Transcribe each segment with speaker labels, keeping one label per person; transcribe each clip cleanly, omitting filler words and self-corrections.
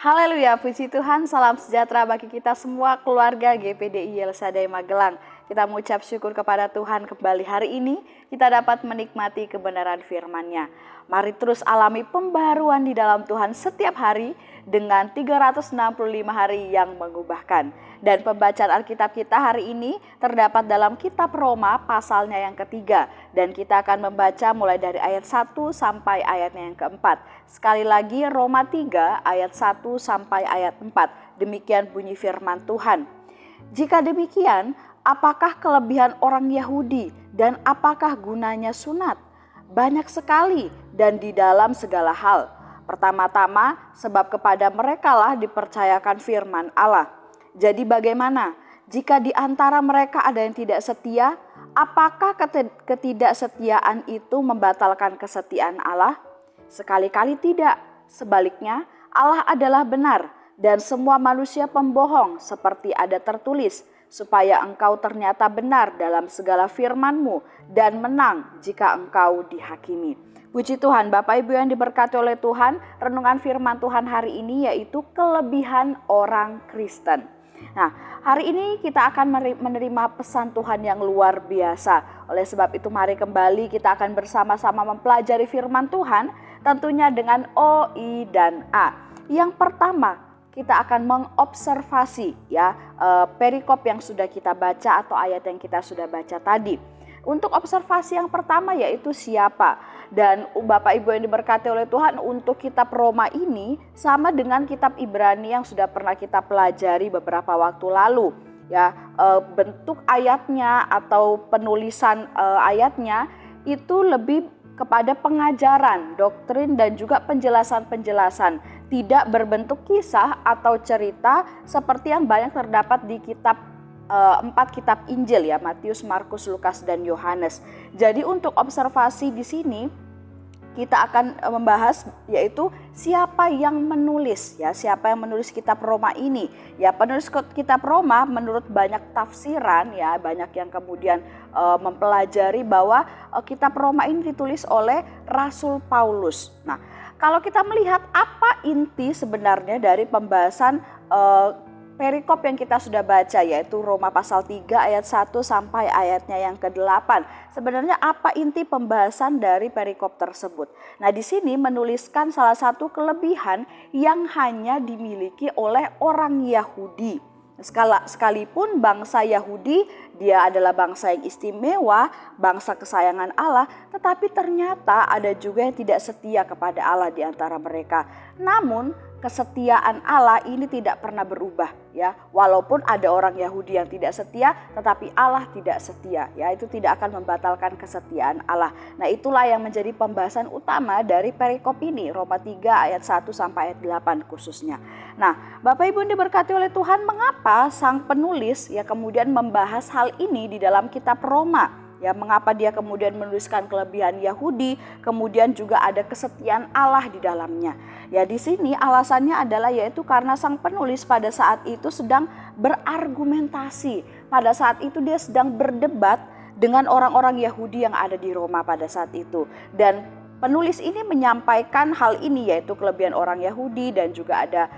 Speaker 1: Haleluya, puji Tuhan, salam sejahtera bagi kita semua keluarga GPDI Yelsadai Magelang. Kita mengucap syukur kepada Tuhan kembali hari ini kita dapat menikmati kebenaran firman-Nya. Mari terus alami pembaharuan di dalam Tuhan setiap hari dengan 365 hari yang mengubahkan. Dan pembacaan Alkitab kita hari ini terdapat dalam kitab Roma pasalnya yang ketiga. Dan kita akan membaca mulai dari ayat 1 sampai ayatnya yang keempat. Sekali lagi Roma 3 ayat 1 sampai ayat 4. Demikian bunyi firman Tuhan. Jika demikian, apakah kelebihan orang Yahudi dan apakah gunanya sunat? Banyak sekali dan di dalam segala hal. Pertama-tama sebab kepada merekalah dipercayakan firman Allah. Jadi bagaimana? Jika di antara mereka ada yang tidak setia, apakah ketidaksetiaan itu membatalkan kesetiaan Allah? Sekali-kali tidak. Sebaliknya, Allah adalah benar dan semua manusia pembohong seperti ada tertulis, supaya engkau ternyata benar dalam segala firman-Mu dan menang jika engkau dihakimi. Puji Tuhan, Bapak Ibu yang diberkati oleh Tuhan, renungan firman Tuhan hari ini yaitu kelebihan orang Kristen. Nah, hari ini kita akan menerima pesan Tuhan yang luar biasa. Oleh sebab itu mari kembali kita akan bersama-sama mempelajari firman Tuhan, tentunya dengan O, I, dan A. Yang pertama, kita akan mengobservasi perikop yang sudah kita baca atau ayat yang kita sudah baca tadi. Untuk observasi yang pertama yaitu siapa. Dan Bapak Ibu yang diberkati oleh Tuhan, untuk kitab Roma ini sama dengan kitab Ibrani yang sudah pernah kita pelajari beberapa waktu lalu. Bentuk ayatnya atau penulisan ayatnya itu lebih kepada pengajaran, doktrin dan juga penjelasan-penjelasan. Tidak berbentuk kisah atau cerita seperti yang banyak terdapat di kitab 4 kitab Injil Matius, Markus, Lukas, dan Yohanes. Jadi untuk observasi di sini kita akan membahas yaitu siapa yang menulis siapa yang menulis kitab Roma ini. Penulis kitab Roma menurut banyak tafsiran banyak yang kemudian mempelajari bahwa kitab Roma ini ditulis oleh Rasul Paulus. Nah, kalau kita melihat apa inti sebenarnya dari pembahasan perikop yang kita sudah baca yaitu Roma pasal 3 ayat 1 sampai ayatnya yang ke-8. Sebenarnya apa inti pembahasan dari perikop tersebut? Nah, di sini menuliskan salah satu kelebihan yang hanya dimiliki oleh orang Yahudi. Sekalipun bangsa Yahudi dia adalah bangsa yang istimewa, bangsa kesayangan Allah, tetapi ternyata ada juga yang tidak setia kepada Allah di antara mereka. Namun kesetiaan Allah ini tidak pernah berubah walaupun ada orang Yahudi yang tidak setia, tetapi Allah tidak setia itu tidak akan membatalkan kesetiaan Allah. Nah, itulah yang menjadi pembahasan utama dari perikop ini, Roma 3 ayat 1 sampai ayat 8 khususnya. Nah, Bapak Ibu diberkati oleh Tuhan, mengapa sang penulis kemudian membahas hal ini di dalam kitab Roma? Mengapa dia kemudian menuliskan kelebihan Yahudi, kemudian juga ada kesetiaan Allah di dalamnya. Di sini alasannya adalah yaitu karena sang penulis pada saat itu sedang berargumentasi. Pada saat itu dia sedang berdebat dengan orang-orang Yahudi yang ada di Roma pada saat itu. Dan penulis ini menyampaikan hal ini yaitu kelebihan orang Yahudi dan juga ada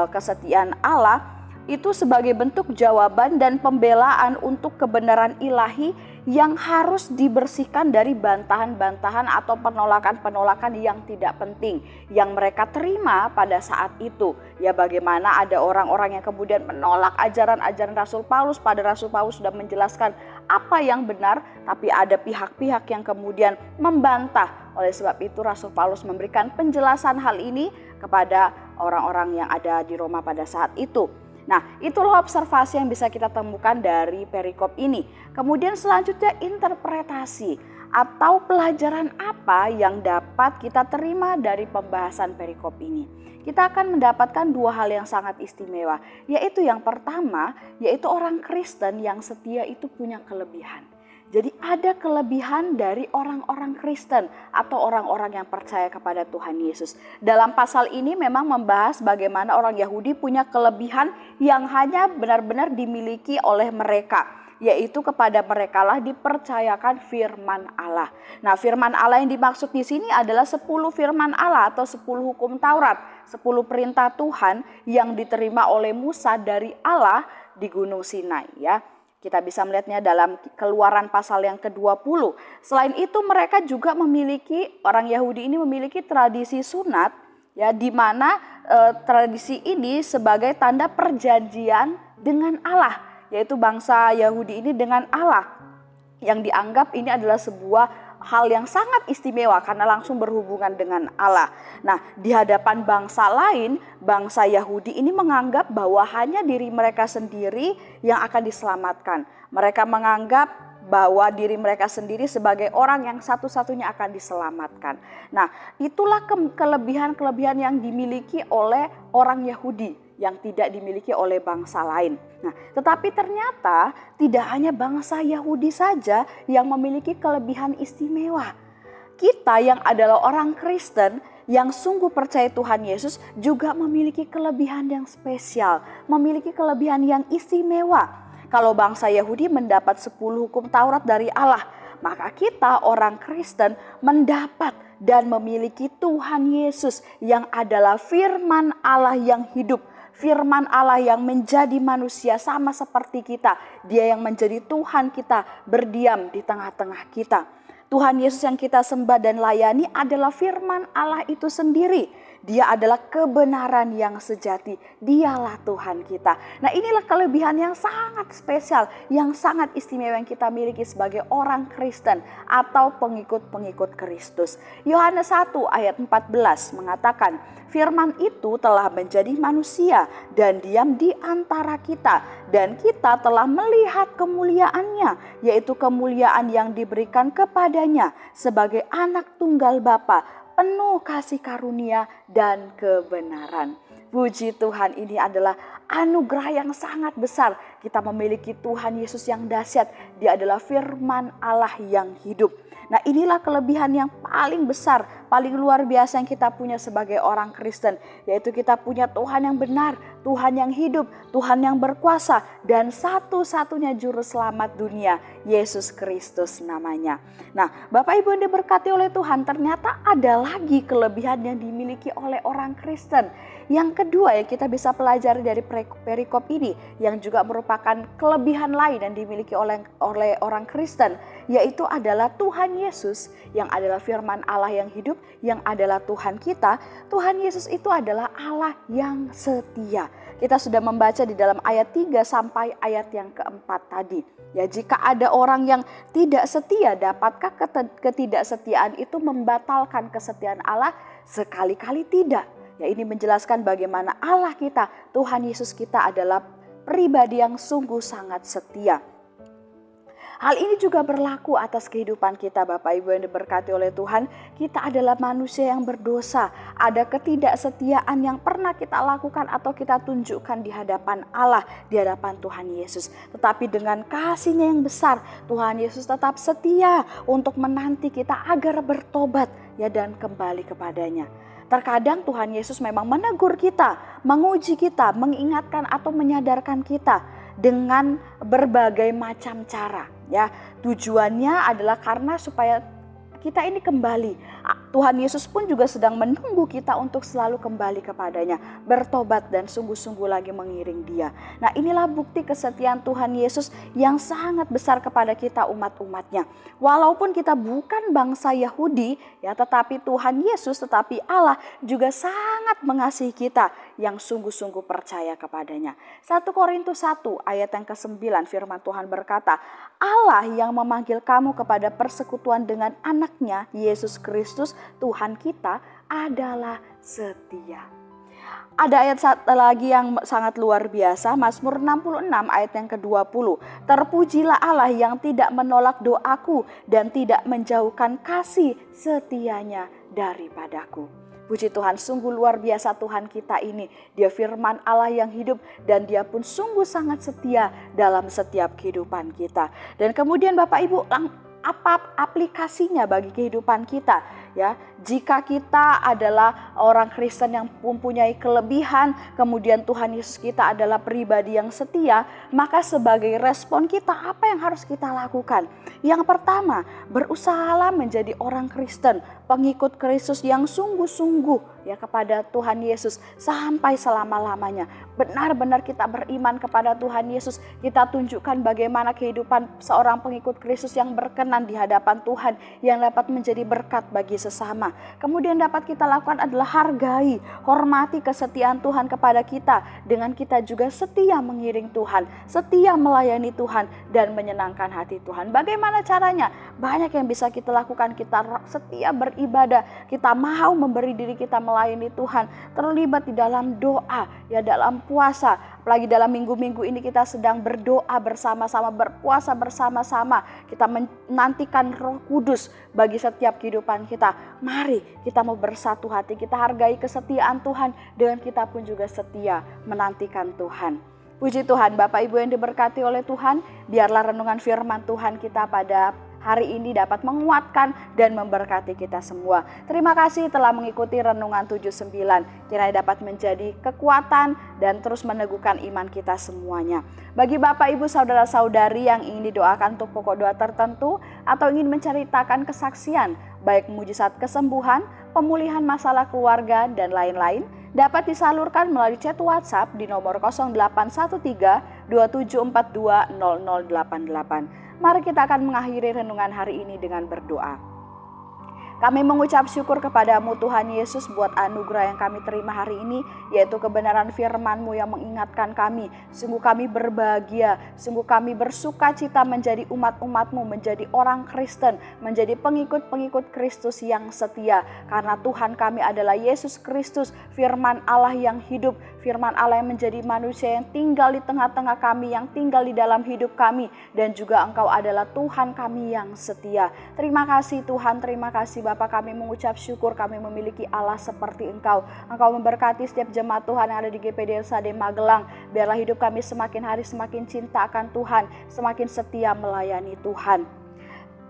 Speaker 1: kesetiaan Allah. Itu sebagai bentuk jawaban dan pembelaan untuk kebenaran ilahi yang harus dibersihkan dari bantahan-bantahan atau penolakan-penolakan yang tidak penting yang mereka terima pada saat itu. Bagaimana ada orang-orang yang kemudian menolak ajaran-ajaran Rasul Paulus, pada Rasul Paulus sudah menjelaskan apa yang benar, tapi ada pihak-pihak yang kemudian membantah. Oleh sebab itu Rasul Paulus memberikan penjelasan hal ini kepada orang-orang yang ada di Roma pada saat itu. Nah, itulah observasi yang bisa kita temukan dari perikop ini. Kemudian selanjutnya interpretasi atau pelajaran apa yang dapat kita terima dari pembahasan perikop ini. Kita akan mendapatkan dua hal yang sangat istimewa, yaitu yang pertama, yaitu orang Kristen yang setia itu punya kelebihan. Jadi ada kelebihan dari orang-orang Kristen atau orang-orang yang percaya kepada Tuhan Yesus. Dalam pasal ini memang membahas bagaimana orang Yahudi punya kelebihan yang hanya benar-benar dimiliki oleh mereka. yaitu kepada merekalah dipercayakan firman Allah. Nah, firman Allah yang dimaksud di sini adalah 10 firman Allah atau 10 hukum Taurat, 10 perintah Tuhan yang diterima oleh Musa dari Allah di Gunung Sinai ya. Kita bisa melihatnya dalam Keluaran pasal yang ke-20. Selain itu mereka juga memiliki, orang Yahudi ini memiliki tradisi sunat ya, di mana tradisi ini sebagai tanda perjanjian dengan Allah, yaitu bangsa Yahudi ini dengan Allah, yang dianggap ini adalah sebuah hal yang sangat istimewa karena langsung berhubungan dengan Allah. Nah, di hadapan bangsa lain, bangsa Yahudi ini menganggap bahwa hanya diri mereka sendiri yang akan diselamatkan. Mereka menganggap bahwa diri mereka sendiri sebagai orang yang satu-satunya akan diselamatkan. Nah, itulah kelebihan-kelebihan yang dimiliki oleh orang Yahudi yang tidak dimiliki oleh bangsa lain. Nah, tetapi ternyata tidak hanya bangsa Yahudi saja yang memiliki kelebihan istimewa. Kita yang adalah orang Kristen yang sungguh percaya Tuhan Yesus juga memiliki kelebihan yang spesial, memiliki kelebihan yang istimewa. Kalau bangsa Yahudi mendapat 10 hukum Taurat dari Allah, maka kita orang Kristen mendapat dan memiliki Tuhan Yesus yang adalah firman Allah yang hidup. Firman Allah yang menjadi manusia sama seperti kita. Dia yang menjadi Tuhan kita, berdiam di tengah-tengah kita. Tuhan Yesus yang kita sembah dan layani adalah firman Allah itu sendiri. Dia adalah kebenaran yang sejati. Dialah Tuhan kita. Nah, inilah kelebihan yang sangat spesial, yang sangat istimewa yang kita miliki sebagai orang Kristen atau pengikut-pengikut Kristus. Yohanes 1 ayat 14 mengatakan, firman itu telah menjadi manusia dan diam di antara kita. Dan kita telah melihat kemuliaannya, yaitu kemuliaan yang diberikan kepadanya sebagai anak tunggal Bapa, penuh kasih karunia dan kebenaran. Puji Tuhan, ini adalah anugerah yang sangat besar. Kita memiliki Tuhan Yesus yang dahsyat. Dia adalah firman Allah yang hidup. Nah, inilah kelebihan yang paling besar, paling luar biasa yang kita punya sebagai orang Kristen. Yaitu kita punya Tuhan yang benar, Tuhan yang hidup, Tuhan yang berkuasa, dan satu-satunya juru selamat dunia, Yesus Kristus namanya. Nah, Bapak Ibu yang diberkati oleh Tuhan, ternyata ada lagi kelebihan yang dimiliki oleh orang Kristen. Yang kedua yang kita bisa pelajari dari perikop ini, yang juga merupakan kelebihan lain yang dimiliki oleh orang Kristen, yaitu adalah Tuhan Yesus yang adalah firman Allah yang hidup, yang adalah Tuhan kita. Tuhan Yesus itu adalah Allah yang setia. Kita sudah membaca di dalam ayat 3 sampai ayat yang keempat tadi. Ya, jika ada orang yang tidak setia, dapatkah ketidaksetiaan itu membatalkan kesetiaan Allah? Sekali-kali tidak. Ya, ini menjelaskan bagaimana Allah kita, Tuhan Yesus kita adalah pribadi yang sungguh sangat setia. Hal ini juga berlaku atas kehidupan kita, Bapak Ibu yang diberkati oleh Tuhan. Kita adalah manusia yang berdosa. Ada ketidaksetiaan yang pernah kita lakukan atau kita tunjukkan di hadapan Allah, di hadapan Tuhan Yesus. Tetapi dengan kasih-Nya yang besar, Tuhan Yesus tetap setia untuk menanti kita agar bertobat ya, dan kembali kepadanya. Terkadang Tuhan Yesus memang menegur kita, menguji kita, mengingatkan atau menyadarkan kita dengan berbagai macam cara. Ya, tujuannya adalah karena supaya kita ini kembali. Tuhan Yesus pun juga sedang menunggu kita untuk selalu kembali kepadanya, bertobat dan sungguh-sungguh lagi mengiring Dia. Nah, inilah bukti kesetiaan Tuhan Yesus yang sangat besar kepada kita umat-umatnya. Walaupun kita bukan bangsa Yahudi, ya, tetapi Tuhan Yesus, tetapi Allah juga sangat mengasihi kita yang sungguh-sungguh percaya kepadanya. 1 Korintus 1 ayat yang ke-9 firman Tuhan berkata, Allah yang memanggil kamu kepada persekutuan dengan anak-Nya Yesus Kristus Tuhan kita adalah setia. Ada ayat satu lagi yang sangat luar biasa, Mazmur 66 ayat yang ke-20. Terpujilah Allah yang tidak menolak doaku dan tidak menjauhkan kasih setianya daripadaku. Puji Tuhan, sungguh luar biasa Tuhan kita ini. Dia firman Allah yang hidup dan Dia pun sungguh sangat setia dalam setiap kehidupan kita. Dan kemudian Bapak Ibu, apa aplikasinya bagi kehidupan kita? ya. Jika kita adalah orang Kristen yang mempunyai kelebihan, kemudian Tuhan Yesus kita adalah pribadi yang setia, maka sebagai respon kita apa yang harus kita lakukan? Yang pertama, berusahalah menjadi orang Kristen, pengikut Kristus yang sungguh-sungguh ya kepada Tuhan Yesus sampai selama-lamanya. Benar-benar kita beriman kepada Tuhan Yesus, kita tunjukkan bagaimana kehidupan seorang pengikut Kristus yang berkenan di hadapan Tuhan, yang dapat menjadi berkat bagi sesama. Kemudian dapat kita lakukan adalah hargai, hormati kesetiaan Tuhan kepada kita, dengan kita juga setia mengiring Tuhan, setia melayani Tuhan dan menyenangkan hati Tuhan. Bagaimana caranya? Banyak yang bisa kita lakukan. Kita setia beribadah, kita mau memberi diri kita melayani Tuhan, terlibat di dalam doa, ya dalam puasa. Apalagi dalam minggu-minggu ini kita sedang berdoa bersama-sama, berpuasa bersama-sama. Kita menantikan Roh Kudus bagi setiap kehidupan kita. Mari kita mau bersatu hati, kita hargai kesetiaan Tuhan, dengan kita pun juga setia menantikan Tuhan. Puji Tuhan, Bapak Ibu yang diberkati oleh Tuhan, biarlah renungan firman Tuhan kita pada hari ini dapat menguatkan dan memberkati kita semua. Terima kasih telah mengikuti Renungan 79. Kiranya dapat menjadi kekuatan dan terus meneguhkan iman kita semuanya. Bagi Bapak, Ibu, Saudara-saudari yang ingin didoakan untuk pokok doa tertentu atau ingin menceritakan kesaksian, baik mujizat kesembuhan, pemulihan masalah keluarga, dan lain-lain, dapat disalurkan melalui chat WhatsApp di nomor 0813 2742 0088. Mari kita akan mengakhiri renungan hari ini dengan berdoa. Kami mengucap syukur kepadamu Tuhan Yesus buat anugerah yang kami terima hari ini, yaitu kebenaran firman-Mu yang mengingatkan kami. Sungguh kami berbahagia, sungguh kami bersuka cita menjadi umat-umat-Mu, menjadi orang Kristen, menjadi pengikut-pengikut Kristus yang setia. Karena Tuhan kami adalah Yesus Kristus, firman Allah yang hidup, firman Allah yang menjadi manusia yang tinggal di tengah-tengah kami, yang tinggal di dalam hidup kami. Dan juga Engkau adalah Tuhan kami yang setia. Terima kasih Tuhan, terima kasih Bapa, kami mengucap syukur kami memiliki Allah seperti Engkau. Engkau memberkati setiap jemaat Tuhan yang ada di GPD LSAD Magelang. Biarlah hidup kami semakin hari semakin cinta akan Tuhan, semakin setia melayani Tuhan.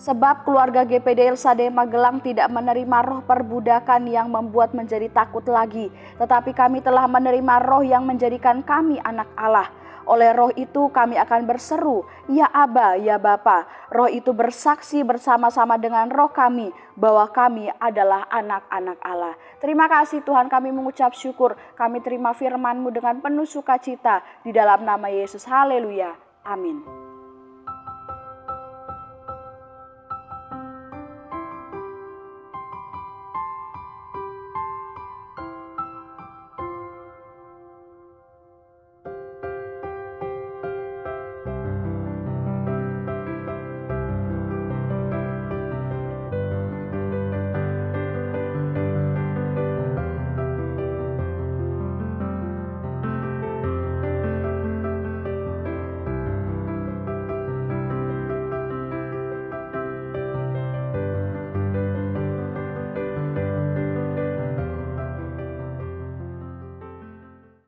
Speaker 1: Sebab keluarga GPD LSAD Magelang tidak menerima roh perbudakan yang membuat menjadi takut lagi, tetapi kami telah menerima roh yang menjadikan kami anak Allah. Oleh roh itu kami akan berseru, ya Aba, ya Bapa. Roh itu bersaksi bersama-sama dengan roh kami bahwa kami adalah anak-anak Allah. Terima kasih Tuhan, kami mengucap syukur. Kami terima firman-Mu dengan penuh sukacita di dalam nama Yesus. Haleluya. Amin.